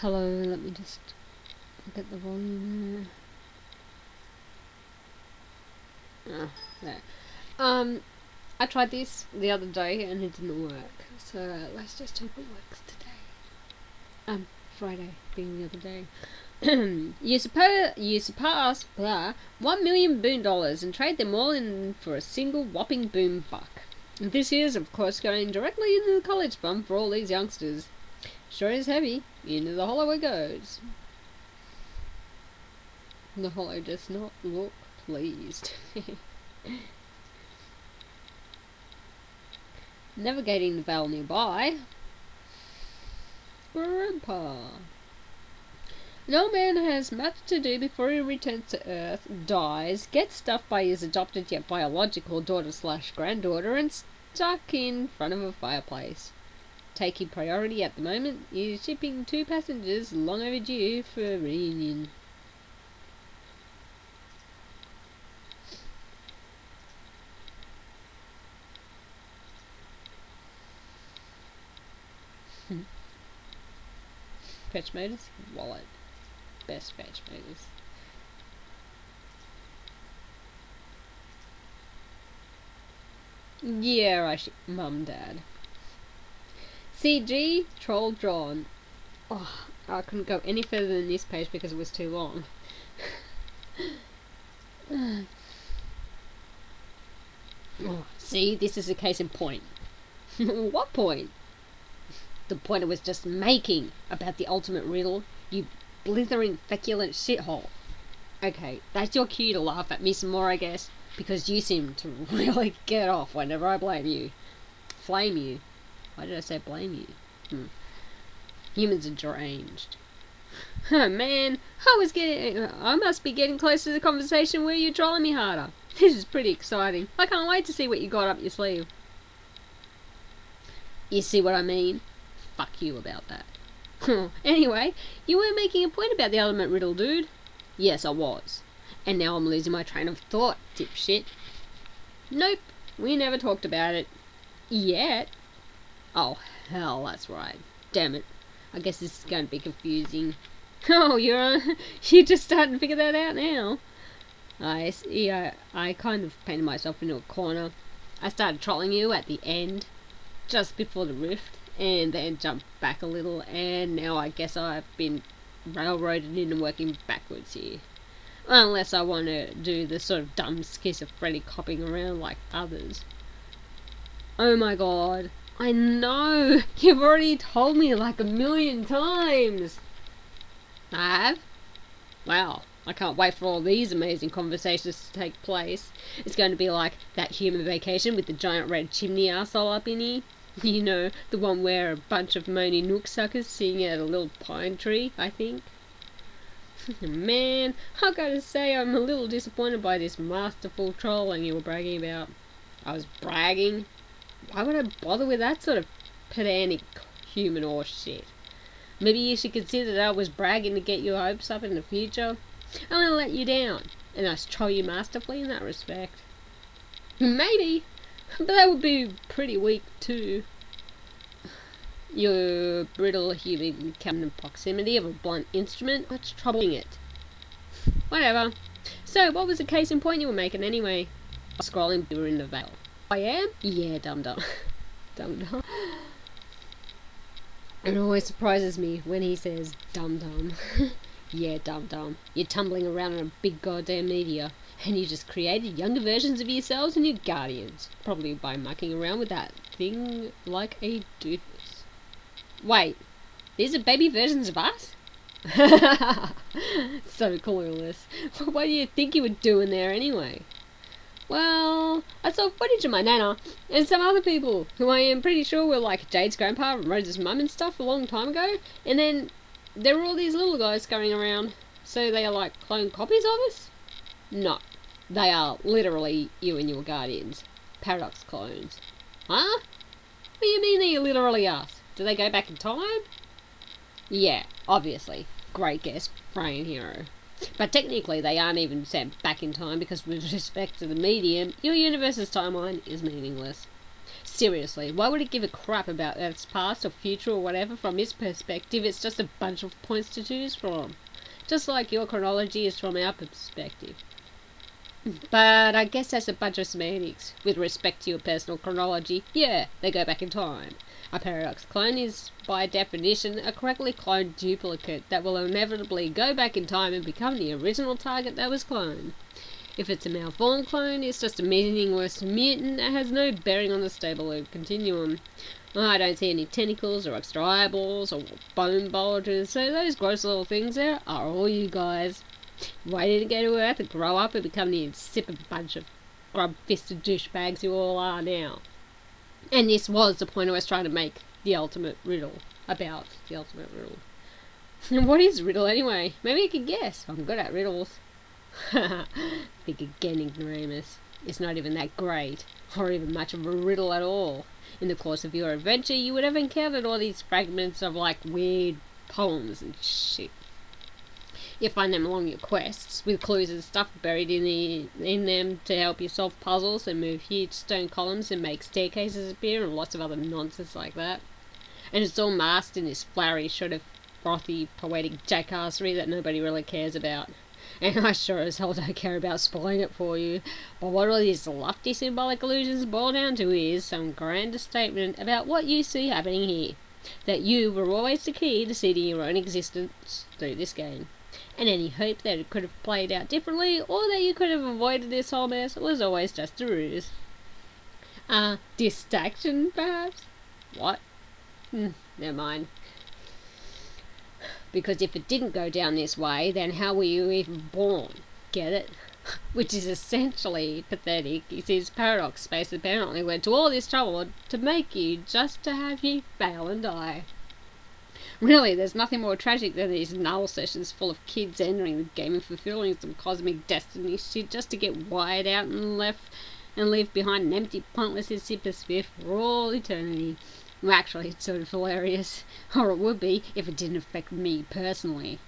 Hello, let me just get the volume there. There. I tried this the other day and it didn't work. So let's just hope it works today. Friday being the other day. You surpass $1 million boon and trade them all in for a single whopping boom buck. This is, of course, going directly into the college fund for all these youngsters. Sure is heavy. Into the hollow it goes. The hollow does not look pleased. Navigating the vale nearby. Grandpa. An old man has much to do before he returns to Earth, dies, gets stuffed by his adopted yet biological daughter/granddaughter, and stuck in front of a fireplace. Taking priority at the moment is shipping 2 passengers long overdue for a reunion. Fetch motors? Wallet. Best fetch motors. Yeah, Mum, Dad. CG, troll drawn. Oh, I couldn't go any further than this page because it was too long. Oh, see, this is a case in point. What point? The point I was just making about the ultimate riddle, you blithering feculent shithole. Okay, that's your cue to laugh at me some more, I guess, because you seem to really get off whenever I blame you. Flame you. Why did I say blame you? Humans are deranged. Oh man, I must be getting close to the conversation where you're trolling me harder. This is pretty exciting. I can't wait to see what you got up your sleeve. You see what I mean? Fuck you about that. Anyway, you were making a point about the ultimate riddle, dude. Yes, I was. And now I'm losing my train of thought, dipshit. Nope, we never talked about it. Yet. Oh, hell, that's right. Damn it. I guess this is going to be confusing. Oh, you're just starting to figure that out now. I kind of painted myself into a corner. I started trolling you at the end, just before the rift, and then jumped back a little, and now I guess I've been railroaded into working backwards here. Unless I want to do the sort of dumb schizophrenic hopping around like others. Oh my god. I know! You've already told me like 1,000,000 times! I have? Wow. I can't wait for all these amazing conversations to take place. It's going to be like that human vacation with the giant red chimney arsehole up in here. You know, the one where a bunch of moany nook suckers sing at a little pine tree, I think. Man, I gotta say I'm a little disappointed by this masterful trolling you were bragging about. I was bragging? Why would I bother with that sort of pedantic human horse shit? Maybe you should consider that I was bragging to get your hopes up in the future. I'm gonna let you down, and I troll you masterfully in that respect. Maybe, but that would be pretty weak too. Your brittle human come in the proximity of a blunt instrument. What's troubling it? Whatever. So, what was the case in point you were making anyway? Scrolling, you were in the veil. I am? Yeah, dum-dum. Dum-dum. It always surprises me when he says dum-dum. Yeah, dum-dum. You're tumbling around in a big goddamn meteor, and you just created younger versions of yourselves and your guardians. Probably by mucking around with that thing like a doofus. Wait, these are baby versions of us? So clueless. What do you think you were doing there anyway? Well, I saw footage of my nana and some other people who I am pretty sure were like Jade's grandpa and Rose's mum and stuff a long time ago, and then there were all these little guys scurrying around. So they are like clone copies of us? No, they are literally you and your guardians. Paradox clones. Huh? What do you mean they're literally us? Do they go back in time? Yeah, obviously. Great guess, brain hero. But technically they aren't even sent back in time because with respect to the medium, your universe's timeline is meaningless. Seriously, why would it give a crap about its past or future or whatever? From his perspective, it's just a bunch of points to choose from. Just like your chronology is from our perspective. But I guess that's a bunch of semantics. With respect to your personal chronology, yeah, they go back in time. A paradox clone is, by definition, a correctly cloned duplicate that will inevitably go back in time and become the original target that was cloned. If it's a malformed clone, it's just a meaningless mutant that has no bearing on the stable loop continuum. I don't see any tentacles or extra eyeballs or bone bulges, so those gross little things there are all you guys. Waiting to go to Earth and grow up and become the insipid bunch of grub-fisted douchebags you all are now. And this was the point I was trying to make the ultimate riddle. About the ultimate riddle. And what is riddle anyway? Maybe you can guess. I'm good at riddles. Think again, ignoramus. It's not even that great, or even much of a riddle at all. In the course of your adventure, you would have encountered all these fragments of, like, weird poems and shit. You find them along your quests, with clues and stuff buried in them to help you solve puzzles and move huge stone columns and make staircases appear and lots of other nonsense like that. And it's all masked in this flowery shot of frothy, poetic jackassery that nobody really cares about. And I sure as hell don't care about spoiling it for you. But what all these lofty symbolic illusions boil down to is some grand statement about what you see happening here. That you were always the key to seeding your own existence through this game. And any hope that it could have played out differently, or that you could have avoided this whole mess, was always just a ruse. Distraction, perhaps? What? Never mind. Because if it didn't go down this way, then how were you even born? Get it? Which is essentially pathetic, since Paradox Space apparently went to all this trouble to make you just to have you fail and die. Really, there's nothing more tragic than these null sessions full of kids entering the game and fulfilling some cosmic destiny shit just to get wired out and leave behind an empty, pointless sphere for all eternity. Well, actually, it's sort of hilarious. Or it would be if it didn't affect me personally.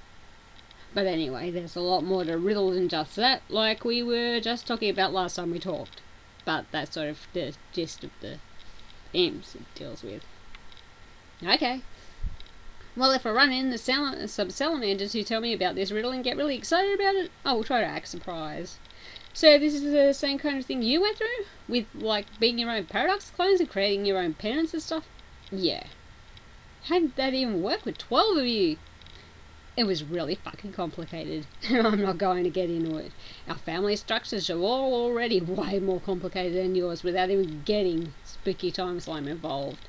But anyway, there's a lot more to riddle than just that, like we were just talking about last time we talked. But that's sort of the gist of the themes it deals with. Okay. Well, if I run in some salamanders who tell me about this riddle and get really excited about it, I will try to act surprised. So this is the same kind of thing you went through? With, like, being your own paradox clones and creating your own penance and stuff? Yeah. How did that even work with 12 of you? It was really fucking complicated. I'm not going to get into it. Our family structures are all already way more complicated than yours without even getting spooky time slime involved.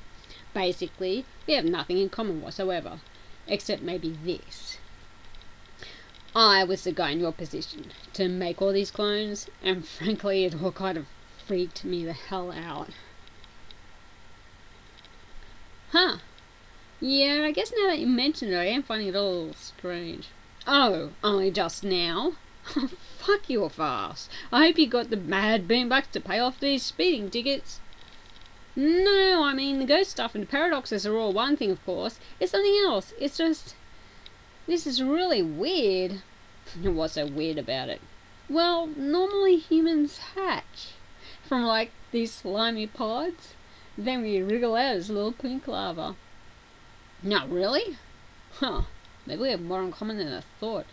Basically, we have nothing in common whatsoever. Except maybe this. I was the guy in your position to make all these clones, and frankly it all kind of freaked me the hell out. Huh. Yeah, I guess now that you mention it, I am finding it a little strange. Oh, only just now? Fuck your farce. I hope you got the mad boombucks to pay off these speeding tickets. No, I mean, the ghost stuff and the paradoxes are all one thing, of course. It's something else. It's just... this is really weird. What's so weird about it? Well, normally humans hatch from, like, these slimy pods. Then we wriggle out as little pink larvae. Not really? Huh. Maybe we have more in common than I thought.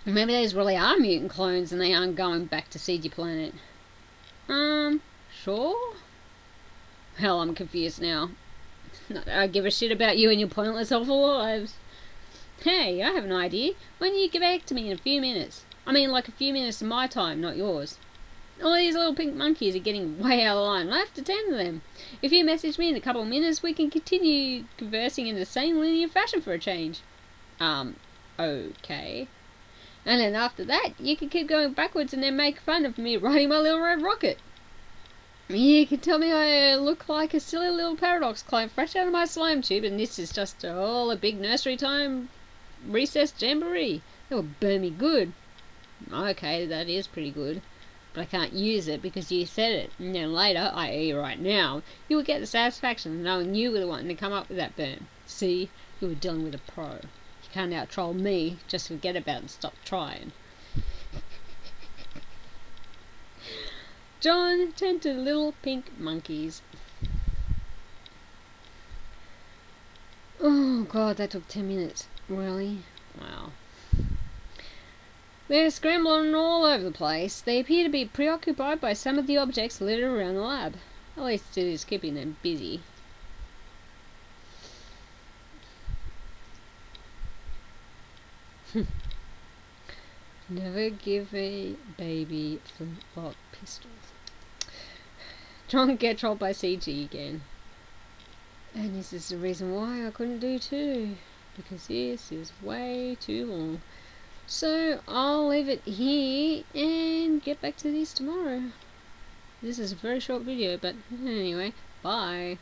Maybe these really are mutant clones and they aren't going back to seed your planet. Sure? Hell, I'm confused now. Not that I give a shit about you and your pointless awful lives. Hey, I have an idea. Why don't you get back to me in a few minutes? I mean, like a few minutes of my time, not yours. All these little pink monkeys are getting way out of line. I have to tend to them. If you message me in a couple of minutes, we can continue conversing in the same linear fashion for a change. Okay. And then after that, you can keep going backwards and then make fun of me riding my little red rocket. You can tell me I look like a silly little paradox clone fresh out of my slime tube, and this is just all a big nursery time recess jamboree. That will burn me good. Okay, that is pretty good. But I can't use it because you said it. And then later, i.e. right now, you will get the satisfaction of knowing you were the one to come up with that burn. See, you were dealing with a pro. You can't out-troll me, just forget about it and stop trying. John turned to little pink monkeys. Oh god, that took 10 minutes. Really? Wow. They're scrambling all over the place. They appear to be preoccupied by some of the objects littered around the lab. At least it is keeping them busy. Never give a baby flintlock pistols. John gets trolled by CG again. And this is the reason why I couldn't do 2. Because this is way too long. So I'll leave it here and get back to this tomorrow. This is a very short video, but anyway, bye.